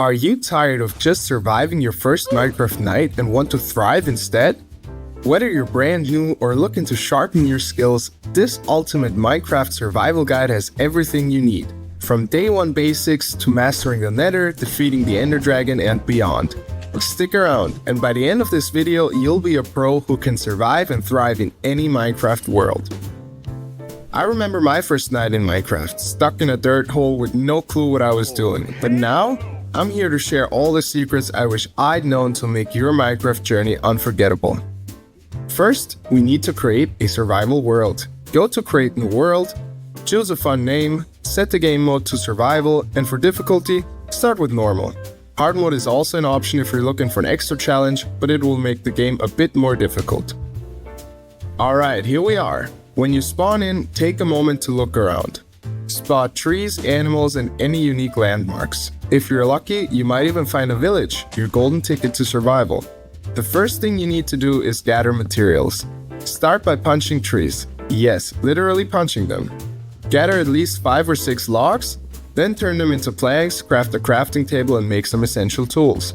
Are you tired of just surviving your first Minecraft night and want to thrive instead? Whether you're brand new or looking to sharpen your skills, this ultimate Minecraft survival guide has everything you need. From day one basics to mastering the Nether, defeating the Ender Dragon and beyond. Stick around, and by the end of this video, you'll be a pro who can survive and thrive in any Minecraft world. I remember my first night in Minecraft, stuck in a dirt hole with no clue what I was doing. But now, I'm here to share all the secrets I wish I'd known to make your Minecraft journey unforgettable. First, we need to create a survival world. Go to Create New World, choose a fun name, set the game mode to survival, and for difficulty, start with normal. Hard mode is also an option if you're looking for an extra challenge, but it will make the game a bit more difficult. Alright, here we are. When you spawn in, take a moment to look around. Spot trees, animals, and any unique landmarks. If you're lucky, you might even find a village, your golden ticket to survival. The first thing you need to do is gather materials. Start by punching trees. Yes, literally punching them. Gather at least 5 or 6 logs, then turn them into planks, craft a crafting table, and make some essential tools.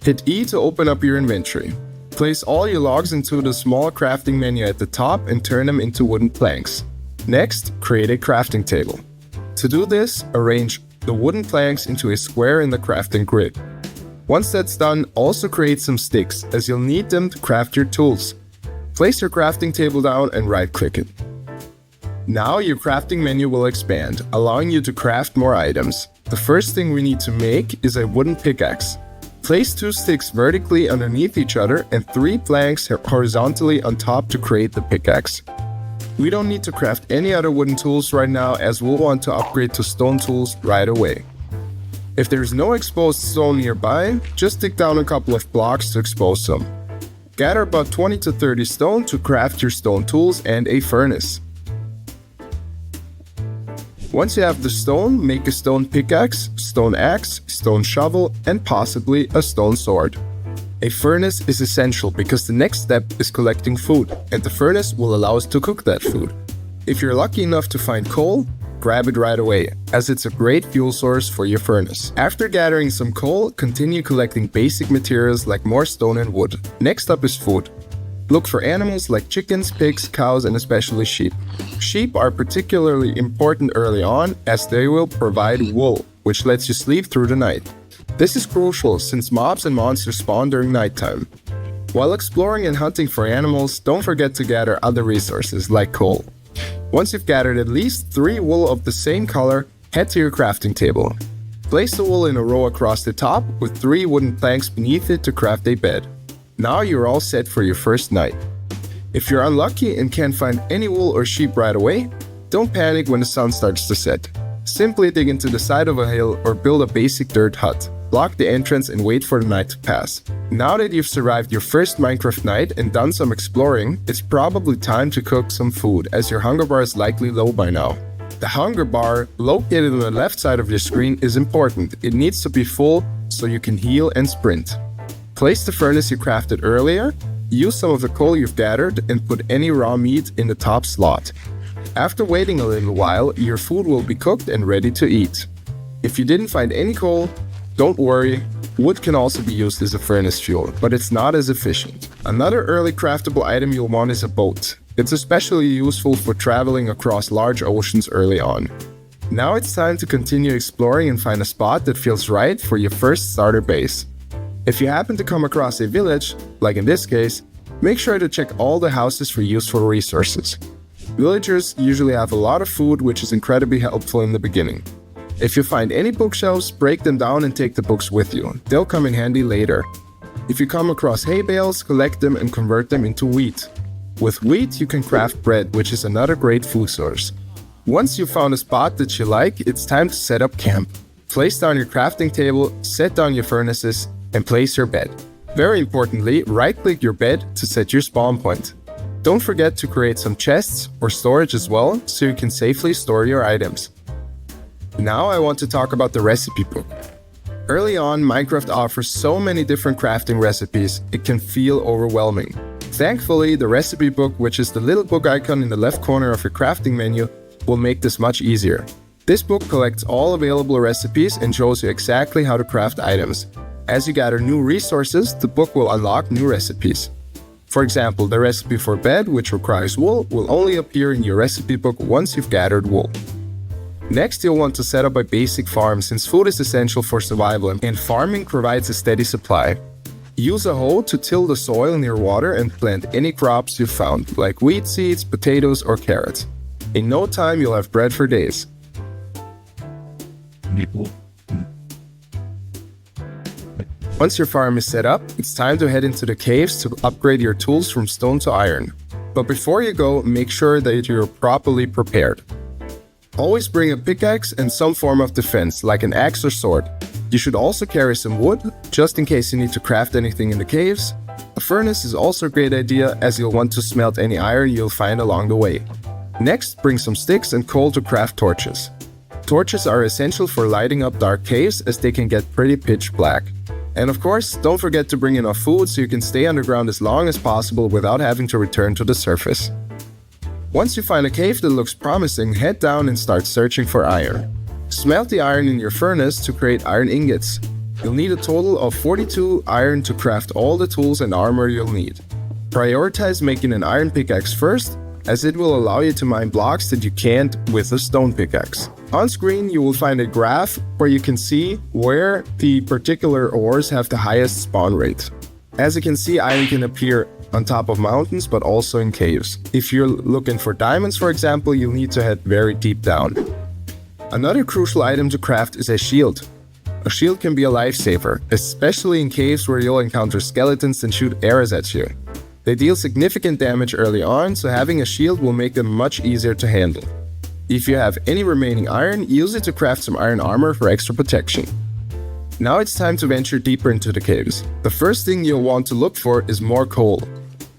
Hit E to open up your inventory. Place all your logs into the small crafting menu at the top and turn them into wooden planks. Next, create a crafting table. To do this, arrange the wooden planks into a square in the crafting grid. Once that's done, also create some sticks, as you'll need them to craft your tools. Place your crafting table down and right-click it. Now your crafting menu will expand, allowing you to craft more items. The first thing we need to make is a wooden pickaxe. Place 2 sticks vertically underneath each other and 3 planks horizontally on top to create the pickaxe. We don't need to craft any other wooden tools right now, as we'll want to upgrade to stone tools right away. If there's no exposed stone nearby, just dig down a couple of blocks to expose some. Gather about 20 to 30 stone to craft your stone tools and a furnace. Once you have the stone, make a stone pickaxe, stone axe, stone shovel, and possibly a stone sword. A furnace is essential because the next step is collecting food, and the furnace will allow us to cook that food. If you're lucky enough to find coal, grab it right away, as it's a great fuel source for your furnace. After gathering some coal, continue collecting basic materials like more stone and wood. Next up is food. Look for animals like chickens, pigs, cows, and especially sheep. Sheep are particularly important early on, as they will provide wool, which lets you sleep through the night. This is crucial since mobs and monsters spawn during nighttime. While exploring and hunting for animals, don't forget to gather other resources like coal. Once you've gathered at least 3 wool of the same color, head to your crafting table. Place the wool in a row across the top with 3 wooden planks beneath it to craft a bed. Now you're all set for your first night. If you're unlucky and can't find any wool or sheep right away, don't panic when the sun starts to set. Simply dig into the side of a hill or build a basic dirt hut. Block the entrance and wait for the night to pass. Now that you've survived your first Minecraft night and done some exploring, it's probably time to cook some food, as your hunger bar is likely low by now. The hunger bar, located on the left side of your screen, is important. It needs to be full so you can heal and sprint. Place the furnace you crafted earlier, use some of the coal you've gathered, and put any raw meat in the top slot. After waiting a little while, your food will be cooked and ready to eat. If you didn't find any coal, don't worry, wood can also be used as a furnace fuel, but it's not as efficient. Another early craftable item you'll want is a boat. It's especially useful for traveling across large oceans early on. Now it's time to continue exploring and find a spot that feels right for your first starter base. If you happen to come across a village, like in this case, make sure to check all the houses for useful resources. Villagers usually have a lot of food, which is incredibly helpful in the beginning. If you find any bookshelves, break them down and take the books with you. They'll come in handy later. If you come across hay bales, collect them and convert them into wheat. With wheat, you can craft bread, which is another great food source. Once you've found a spot that you like, it's time to set up camp. Place down your crafting table, set down your furnaces, and place your bed. Very importantly, right-click your bed to set your spawn point. Don't forget to create some chests or storage as well, so you can safely store your items. Now I want to talk about the recipe book. Early on, Minecraft offers so many different crafting recipes, it can feel overwhelming. Thankfully, the recipe book, which is the little book icon in the left corner of your crafting menu, will make this much easier. This book collects all available recipes and shows you exactly how to craft items. As you gather new resources, the book will unlock new recipes. For example, the recipe for bed, which requires wool, will only appear in your recipe book once you've gathered wool. Next, you'll want to set up a basic farm since food is essential for survival and farming provides a steady supply. Use a hoe to till the soil near water and plant any crops you've found, like wheat seeds, potatoes, or carrots. In no time, you'll have bread for days. Once your farm is set up, it's time to head into the caves to upgrade your tools from stone to iron. But before you go, make sure that you're properly prepared. Always bring a pickaxe and some form of defense, like an axe or sword. You should also carry some wood, just in case you need to craft anything in the caves. A furnace is also a great idea, as you'll want to smelt any iron you'll find along the way. Next, bring some sticks and coal to craft torches. Torches are essential for lighting up dark caves, as they can get pretty pitch black. And of course, don't forget to bring enough food so you can stay underground as long as possible without having to return to the surface. Once you find a cave that looks promising, head down and start searching for iron. Smelt the iron in your furnace to create iron ingots. You'll need a total of 42 iron to craft all the tools and armor you'll need. Prioritize making an iron pickaxe first, as it will allow you to mine blocks that you can't with a stone pickaxe. On screen, you will find a graph where you can see where the particular ores have the highest spawn rate. As you can see, iron can appear on top of mountains, but also in caves. If you're looking for diamonds, for example, you'll need to head very deep down. Another crucial item to craft is a shield. A shield can be a lifesaver, especially in caves where you'll encounter skeletons and shoot arrows at you. They deal significant damage early on, so having a shield will make them much easier to handle. If you have any remaining iron, use it to craft some iron armor for extra protection. Now it's time to venture deeper into the caves. The first thing you'll want to look for is more coal,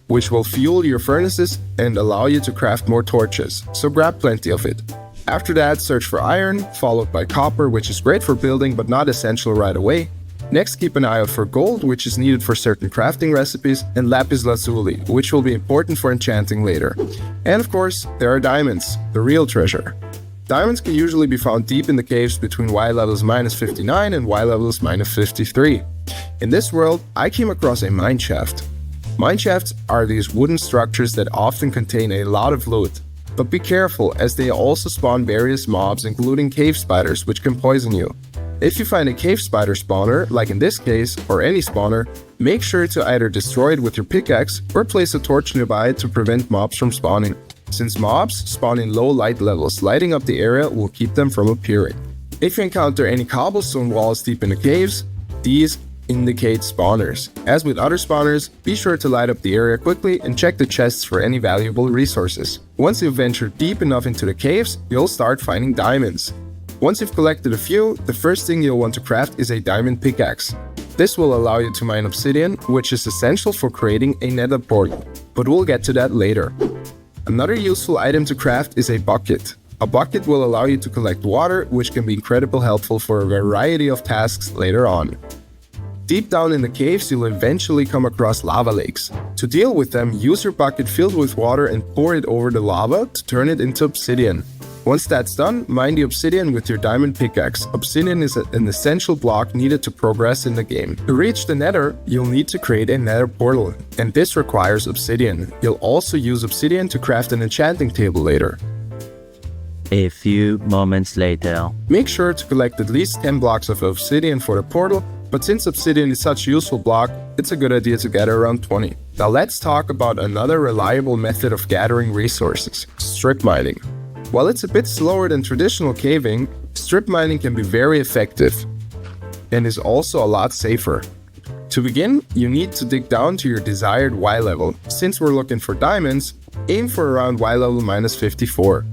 which will fuel your furnaces and allow you to craft more torches, so grab plenty of it. After that, search for iron, followed by copper, which is great for building but not essential right away. Next, keep an eye out for gold, which is needed for certain crafting recipes, and lapis lazuli, which will be important for enchanting later. And of course, there are diamonds, the real treasure. Diamonds can usually be found deep in the caves between Y levels -59 and Y levels -53. In this world, I came across a mine shaft. Mine shafts are these wooden structures that often contain a lot of loot. But be careful, as they also spawn various mobs, including cave spiders, which can poison you. If you find a cave spider spawner, like in this case, or any spawner, make sure to either destroy it with your pickaxe or place a torch nearby to prevent mobs from spawning. Since mobs spawn in low light levels, lighting up the area will keep them from appearing. If you encounter any cobblestone walls deep in the caves, these indicate spawners. As with other spawners, be sure to light up the area quickly and check the chests for any valuable resources. Once you've ventured deep enough into the caves, you'll start finding diamonds. Once you've collected a few, the first thing you'll want to craft is a diamond pickaxe. This will allow you to mine obsidian, which is essential for creating a nether portal, but we'll get to that later. Another useful item to craft is a bucket. A bucket will allow you to collect water, which can be incredibly helpful for a variety of tasks later on. Deep down in the caves, you'll eventually come across lava lakes. To deal with them, use your bucket filled with water and pour it over the lava to turn it into obsidian. Once that's done, mine the obsidian with your diamond pickaxe. Obsidian is an essential block needed to progress in the game. To reach the nether, you'll need to create a nether portal, and this requires obsidian. You'll also use obsidian to craft an enchanting table later. A few moments later. Make sure to collect at least 10 blocks of obsidian for the portal, but since obsidian is such a useful block, it's a good idea to gather around 20. Now let's talk about another reliable method of gathering resources, strip mining. While it's a bit slower than traditional caving, strip mining can be very effective and is also a lot safer. To begin, you need to dig down to your desired Y level. Since we're looking for diamonds, aim for around Y level -54.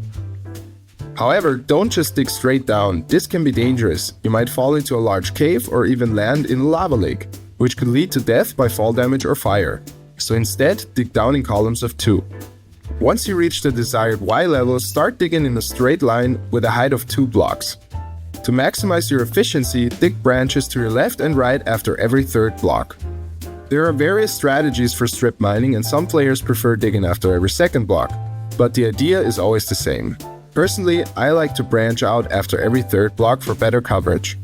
However, don't just dig straight down. This can be dangerous. You might fall into a large cave or even land in a lava lake, which could lead to death by fall damage or fire. So instead, dig down in columns of 2. Once you reach the desired Y level, start digging in a straight line with a height of 2 blocks. To maximize your efficiency, dig branches to your left and right after every third block. There are various strategies for strip mining, and some players prefer digging after every second block, but the idea is always the same. Personally, I like to branch out after every third block for better coverage.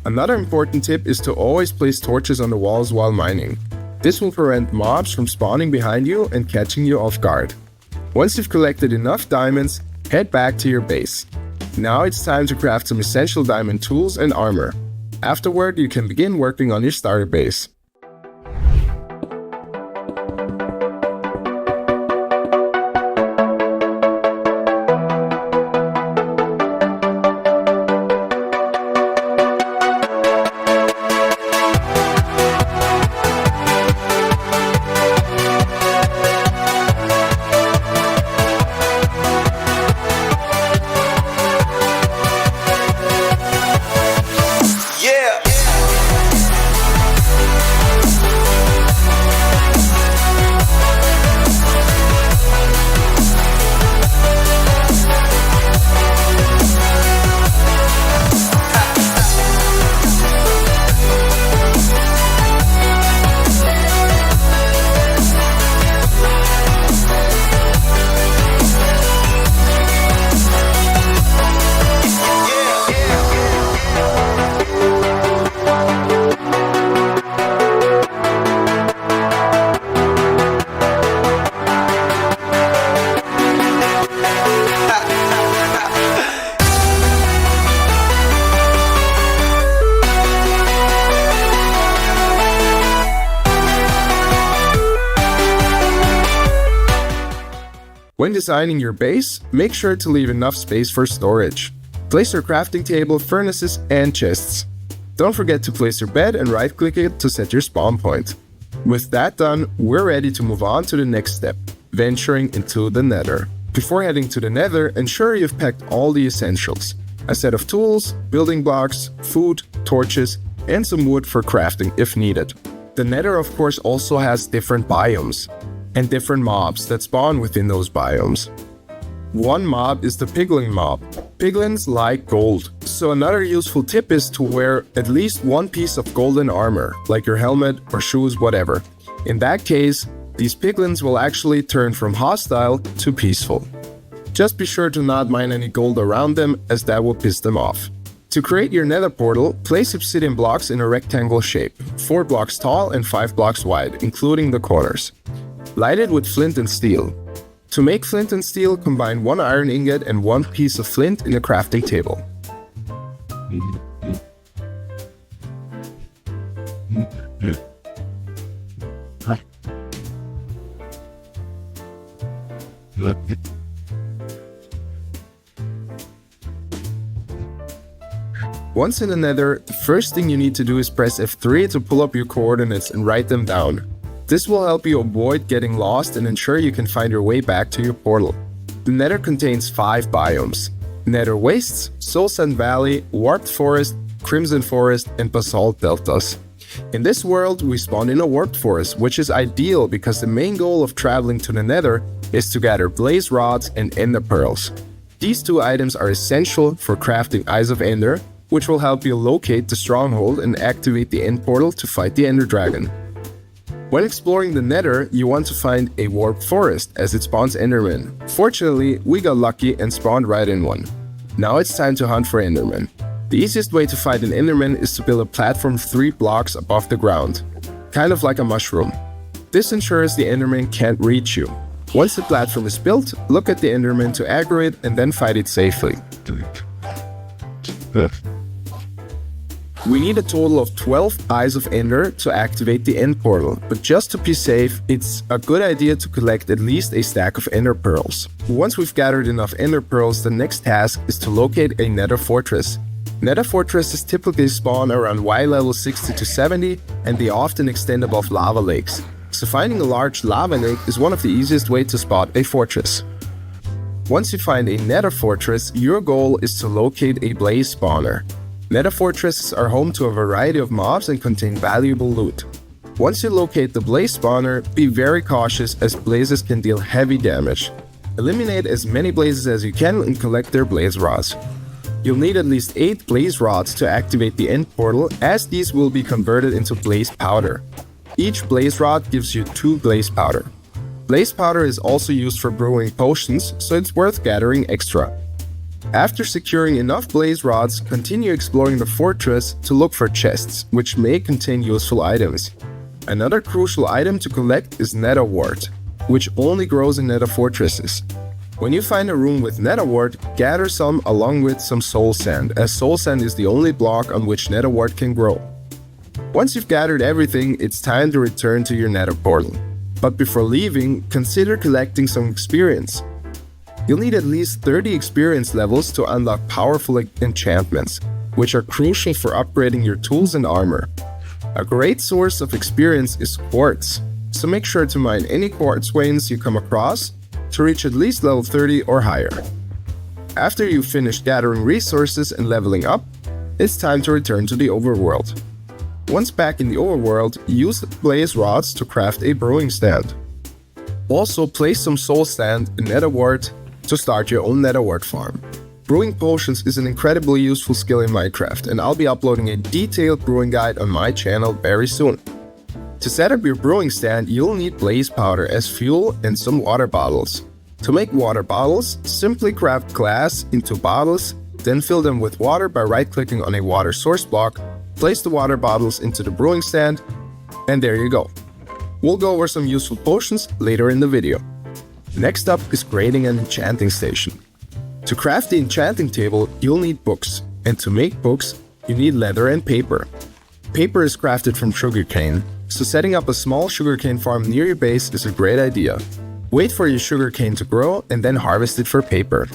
Another important tip is to always place torches on the walls while mining. This will prevent mobs from spawning behind you and catching you off guard. Once you've collected enough diamonds, head back to your base. Now it's time to craft some essential diamond tools and armor. Afterward, you can begin working on your starter base. When designing your base, make sure to leave enough space for storage. Place your crafting table, furnaces, and chests. Don't forget to place your bed and right-click it to set your spawn point. With that done, we're ready to move on to the next step, venturing into the Nether. Before heading to the Nether, ensure you've packed all the essentials. A set of tools, building blocks, food, torches, and some wood for crafting if needed. The Nether of course also has different biomes and different mobs that spawn within those biomes. One mob is the piglin mob. Piglins like gold, so another useful tip is to wear at least one piece of golden armor, like your helmet or shoes, whatever. In that case, these piglins will actually turn from hostile to peaceful. Just be sure to not mine any gold around them, as that will piss them off. To create your nether portal, place obsidian blocks in a rectangle shape, 4 blocks tall and 5 blocks wide, including the corners. Light it with flint and steel. To make flint and steel, combine 1 iron ingot and 1 piece of flint in a crafting table. Once in the Nether, the first thing you need to do is press F3 to pull up your coordinates and write them down. This will help you avoid getting lost and ensure you can find your way back to your portal. The Nether contains 5 biomes: Nether Wastes, Soul Sand Valley, Warped Forest, Crimson Forest, and Basalt Deltas. In this world, we spawn in a warped forest, which is ideal because the main goal of traveling to the Nether is to gather blaze rods and ender pearls. These 2 items are essential for crafting Eyes of Ender, which will help you locate the stronghold and activate the end portal to fight the Ender Dragon. When exploring the Nether, you want to find a warped forest as it spawns Endermen. Fortunately, we got lucky and spawned right in one. Now it's time to hunt for Endermen. The easiest way to fight an Enderman is to build a platform 3 blocks above the ground, kind of like a mushroom. This ensures the Enderman can't reach you. Once the platform is built, look at the Enderman to aggro it and then fight it safely. We need a total of 12 Eyes of Ender to activate the end portal, but just to be safe, it's a good idea to collect at least a stack of Ender Pearls. Once we've gathered enough Ender Pearls, the next task is to locate a Nether Fortress. Nether Fortresses typically spawn around Y level 60 to 70, and they often extend above lava lakes. So finding a large lava lake is one of the easiest ways to spot a fortress. Once you find a Nether Fortress, your goal is to locate a blaze spawner. Nether fortresses are home to a variety of mobs and contain valuable loot. Once you locate the blaze spawner, be very cautious as blazes can deal heavy damage. Eliminate as many blazes as you can and collect their blaze rods. You'll need at least 8 blaze rods to activate the end portal, as these will be converted into blaze powder. Each blaze rod gives you 2 blaze powder. Blaze powder is also used for brewing potions, so it's worth gathering extra. After securing enough blaze rods, continue exploring the fortress to look for chests, which may contain useful items. Another crucial item to collect is nether wart, which only grows in nether fortresses. When you find a room with nether wart, gather some along with some soul sand, as soul sand is the only block on which nether wart can grow. Once you've gathered everything, it's time to return to your nether portal. But before leaving, consider collecting some experience. You'll need at least 30 experience levels to unlock powerful enchantments, which are crucial for upgrading your tools and armor. A great source of experience is quartz, so make sure to mine any quartz veins you come across to reach at least level 30 or higher. After you've finished gathering resources and leveling up, it's time to return to the overworld. Once back in the overworld, use the blaze rods to craft a brewing stand. Also, place some soul sand and nether wart to start your own nether wart farm. Brewing potions is an incredibly useful skill in Minecraft, and I'll be uploading a detailed brewing guide on my channel very soon. To set up your brewing stand, you'll need blaze powder as fuel and some water bottles. To make water bottles, simply craft glass into bottles, then fill them with water by right-clicking on a water source block, place the water bottles into the brewing stand, and there you go. We'll go over some useful potions later in the video. Next up is creating an enchanting station. To craft the enchanting table, you'll need books, and to make books, you need leather and paper. Paper is crafted from sugarcane, so setting up a small sugarcane farm near your base is a great idea. Wait for your sugarcane to grow and then harvest it for paper.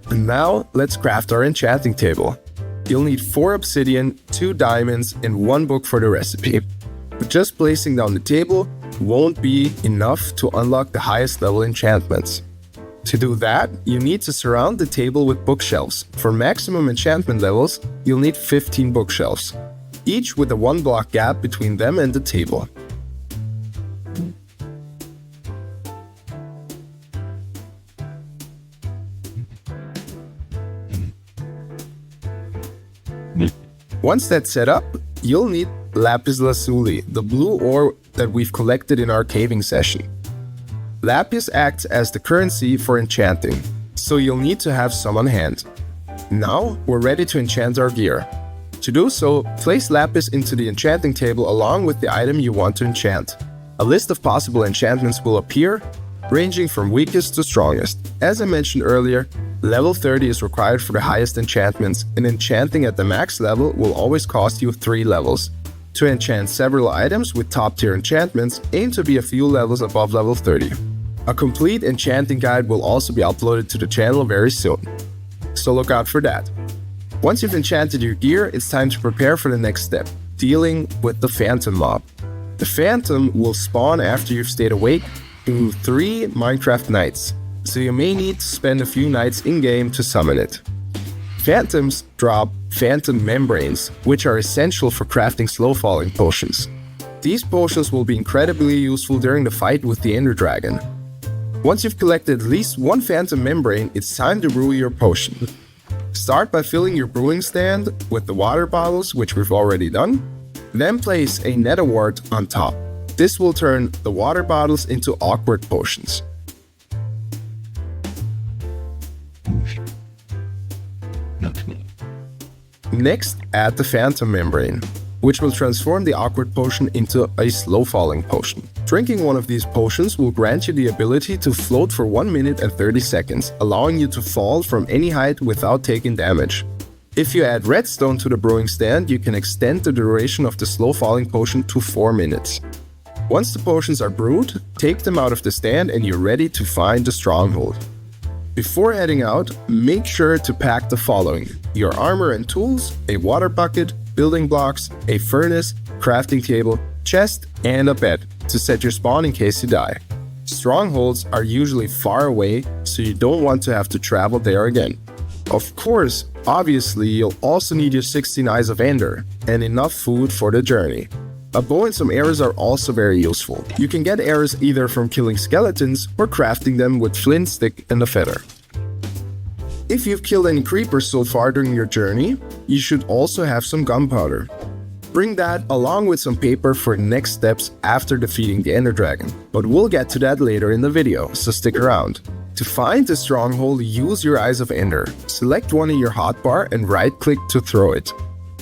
And now, let's craft our enchanting table. You'll need 4 obsidian, 2 diamonds, and 1 book for the recipe. But just placing down the table won't be enough to unlock the highest level enchantments. To do that, you need to surround the table with bookshelves. For maximum enchantment levels, you'll need 15 bookshelves, each with a 1 block gap between them and the table. Once that's set up, you'll need lapis lazuli, the blue ore that we've collected in our caving session. Lapis acts as the currency for enchanting, so you'll need to have some on hand. Now we're ready to enchant our gear. To do so, place lapis into the enchanting table along with the item you want to enchant. A list of possible enchantments will appear, ranging from weakest to strongest. As I mentioned earlier, level 30 is required for the highest enchantments, and enchanting at the max level will always cost you 3 levels. To enchant several items with top tier enchantments, aim to be a few levels above level 30. A complete enchanting guide will also be uploaded to the channel very soon, so look out for that. Once you've enchanted your gear, it's time to prepare for the next step, dealing with the phantom mob. The phantom will spawn after you've stayed awake through 3 Minecraft nights, so you may need to spend a few nights in-game to summon it. Phantoms drop phantom membranes, which are essential for crafting slow-falling potions. These potions will be incredibly useful during the fight with the Ender Dragon. Once you've collected at least 1 phantom membrane, it's time to brew your potion. Start by filling your brewing stand with the water bottles, which we've already done. Then place a nether wart on top. This will turn the water bottles into awkward potions. Next, add the phantom membrane, which will transform the awkward potion into a slow-falling potion. Drinking one of these potions will grant you the ability to float for 1 minute and 30 seconds, allowing you to fall from any height without taking damage. If you add redstone to the brewing stand, you can extend the duration of the slow-falling potion to 4 minutes. Once the potions are brewed, take them out of the stand and you're ready to find the stronghold. Before heading out, make sure to pack the following: your armor and tools, a water bucket, building blocks, a furnace, crafting table, chest, and a bed to set your spawn in case you die. Strongholds are usually far away, so you don't want to have to travel there again. Of course, obviously, you'll also need your 16 Eyes of Ender and enough food for the journey. A bow and some arrows are also very useful. You can get arrows either from killing skeletons or crafting them with flint stick and a feather. If you've killed any creepers so far during your journey, you should also have some gunpowder. Bring that along with some paper for next steps after defeating the Ender Dragon, but we'll get to that later in the video, so stick around. To find the stronghold, use your Eyes of Ender. Select one in your hotbar and right-click to throw it.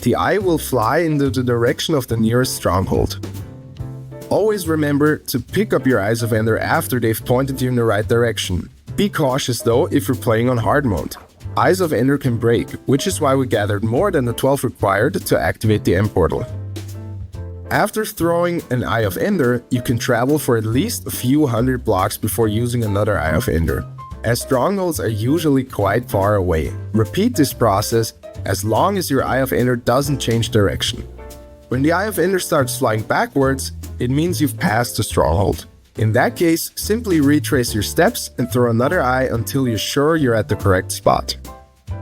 The eye will fly into the direction of the nearest stronghold. Always remember to pick up your Eyes of Ender after they've pointed you in the right direction. Be cautious though if you're playing on hard mode. Eyes of Ender can break, which is why we gathered more than the 12 required to activate the end portal. After throwing an Eye of Ender, you can travel for at least a few hundred blocks before using another Eye of Ender, as strongholds are usually quite far away. Repeat this process as long as your Eye of Ender doesn't change direction. When the Eye of Ender starts flying backwards, it means you've passed the stronghold. In that case, simply retrace your steps and throw another eye until you're sure you're at the correct spot.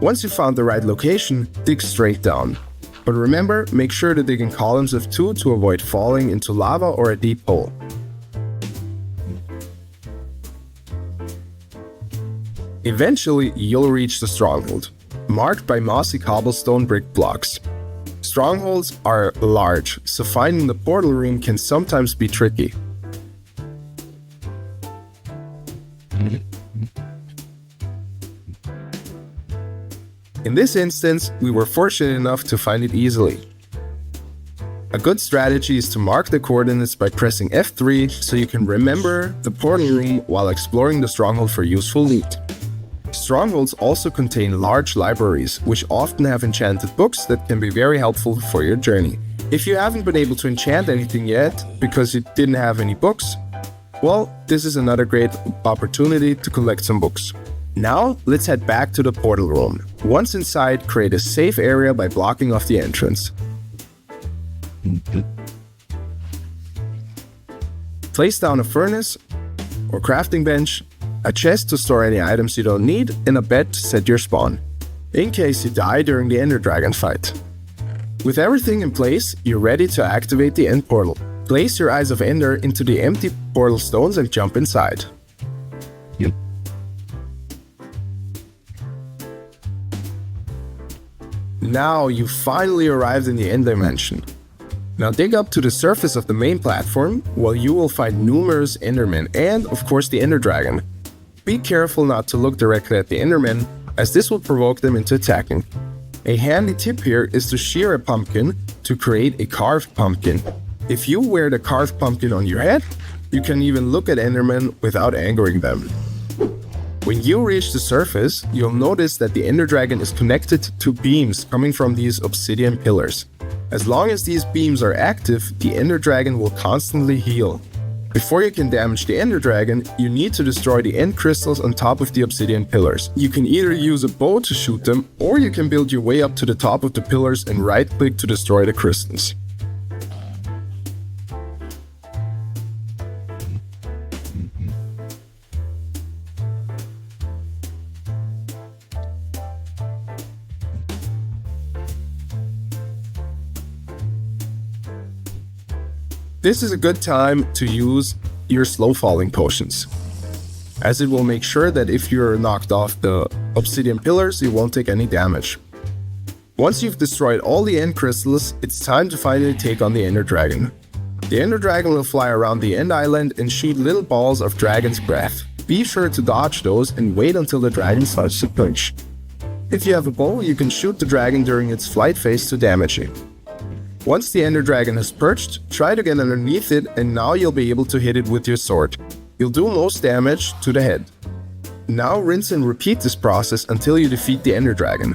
Once you've found the right location, dig straight down. But remember, make sure to dig in columns of 2 to avoid falling into lava or a deep hole. Eventually, you'll reach the stronghold, marked by mossy cobblestone brick blocks. Strongholds are large, so finding the portal room can sometimes be tricky. In this instance, we were fortunate enough to find it easily. A good strategy is to mark the coordinates by pressing F3 so you can remember the portal room while exploring the stronghold for useful loot. Strongholds also contain large libraries, which often have enchanted books that can be very helpful for your journey. If you haven't been able to enchant anything yet because you didn't have any books, well, this is another great opportunity to collect some books. Now, let's head back to the portal room. Once inside, create a safe area by blocking off the entrance. Place down a furnace or crafting bench, a chest to store any items you don't need, and a bed to set your spawn, in case you die during the Ender Dragon fight. With everything in place, you're ready to activate the end portal. Place your Eyes of Ender into the empty portal stones and jump inside. Now you've finally arrived in the end dimension. Now dig up to the surface of the main platform, where you will find numerous Endermen and, of course, the Ender Dragon. Be careful not to look directly at the Endermen, as this will provoke them into attacking. A handy tip here is to shear a pumpkin to create a carved pumpkin. If you wear the carved pumpkin on your head, you can even look at Endermen without angering them. When you reach the surface, you'll notice that the Ender Dragon is connected to beams coming from these obsidian pillars. As long as these beams are active, the Ender Dragon will constantly heal. Before you can damage the Ender Dragon, you need to destroy the end crystals on top of the obsidian pillars. You can either use a bow to shoot them, or you can build your way up to the top of the pillars and right-click to destroy the crystals. This is a good time to use your slow falling potions, as it will make sure that if you're knocked off the obsidian pillars, you won't take any damage. Once you've destroyed all the end crystals, it's time to finally take on the Ender Dragon. The Ender Dragon will fly around the end island and shoot little balls of dragon's breath. Be sure to dodge those and wait until the dragon starts to punch. If you have a bow, you can shoot the dragon during its flight phase to damage it. Once the Ender Dragon has perched, try to get underneath it, and now you'll be able to hit it with your sword. You'll do most damage to the head. Now rinse and repeat this process until you defeat the Ender Dragon.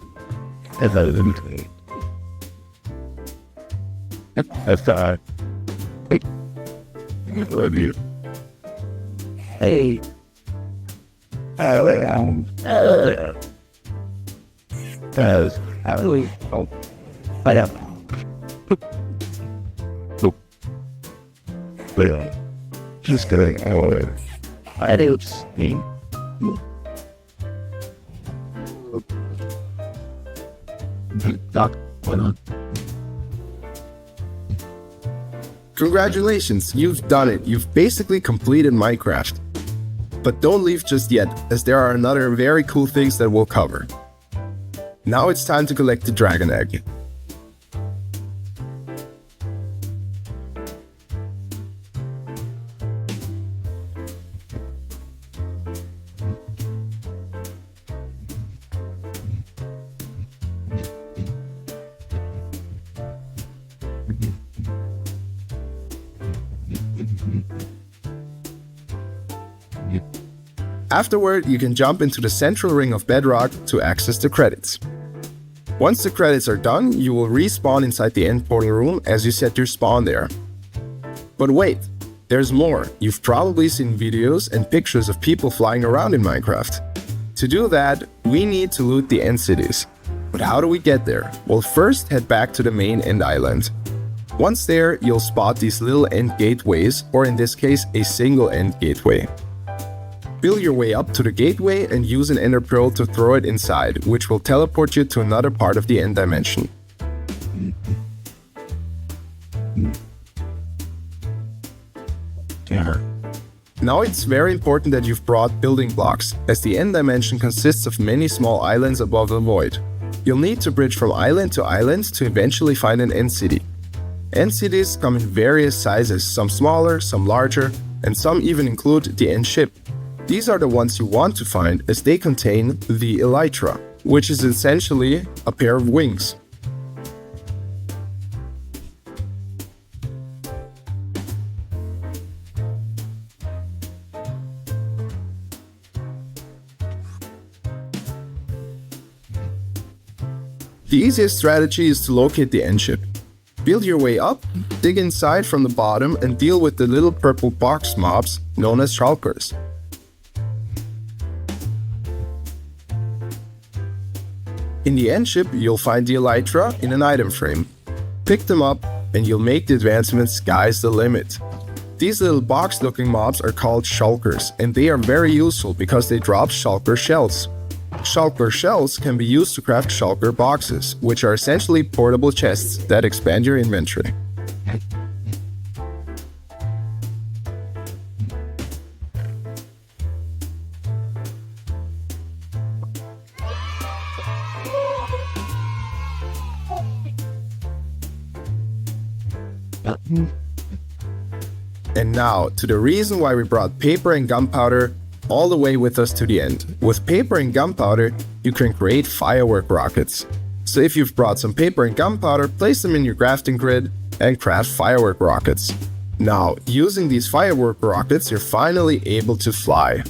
Hey. Just kidding. I want it. Congratulations, you've done it. You've basically completed Minecraft. But don't leave just yet, as there are another very cool things that we'll cover. Now it's time to collect the dragon egg. Afterward, you can jump into the central ring of bedrock to access the credits. Once the credits are done, you will respawn inside the end portal room as you set your spawn there. But wait, there's more. You've probably seen videos and pictures of people flying around in Minecraft. To do that, we need to loot the end cities. But how do we get there? Well, first head back to the main end island. Once there, you'll spot these little end gateways, or in this case, a single end gateway. Build your way up to the gateway and use an ender pearl to throw it inside, which will teleport you to another part of the end dimension. Now it's very important that you've brought building blocks, as the end dimension consists of many small islands above the void. You'll need to bridge from island to island to eventually find an end city. End cities come in various sizes, some smaller, some larger, and some even include the end ship. These are the ones you want to find, as they contain the Elytra, which is essentially a pair of wings. The easiest strategy is to locate the end ship. Build your way up, dig inside from the bottom, and deal with the little purple box mobs known as shulkers. In the end ship, you'll find the Elytra in an item frame. Pick them up and you'll make the advancement sky's the limit. These little box-looking mobs are called shulkers, and they are very useful because they drop shulker shells. Shulker shells can be used to craft shulker boxes, which are essentially portable chests that expand your inventory. And now, to the reason why we brought paper and gunpowder all the way with us to the end. With paper and gunpowder, you can create firework rockets. So if you've brought some paper and gunpowder, place them in your crafting grid and craft firework rockets. Now, using these firework rockets, you're finally able to fly.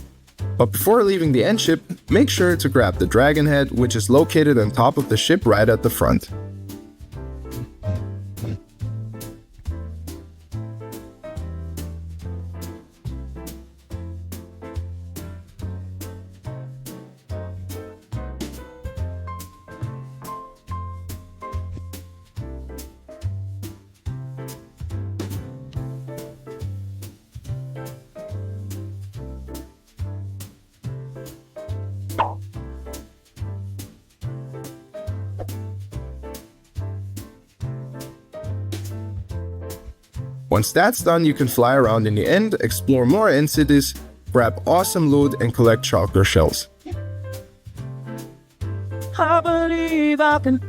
But before leaving the end ship, make sure to grab the dragon head, which is located on top of the ship right at the front. Once that's done, you can fly around in the end, explore more end cities, grab awesome loot, and collect shulker shells. I believe I can.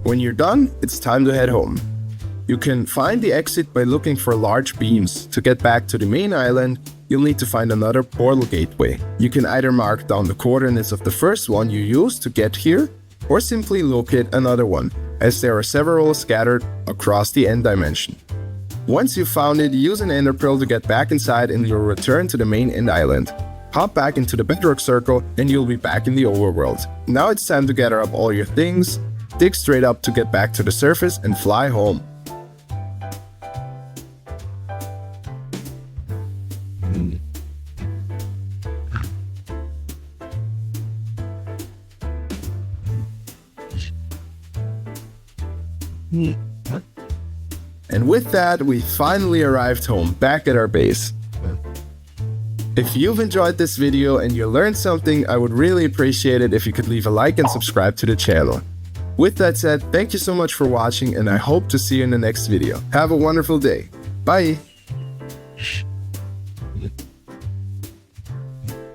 When you're done, it's time to head home. You can find the exit by looking for large beams. To get back to the main island, you'll need to find another portal gateway. You can either mark down the coordinates of the first one you used to get here, or simply locate another one, as there are several scattered across the end dimension. Once you've found it, use an ender pearl to get back inside and you'll return to the main end island. Hop back into the bedrock circle and you'll be back in the overworld. Now it's time to gather up all your things, dig straight up to get back to the surface and fly home. And with that, we finally arrived home, back at our base. If you've enjoyed this video and you learned something, I would really appreciate it if you could leave a like and subscribe to the channel. With that said, thank you so much for watching and I hope to see you in the next video. Have a wonderful day. Bye!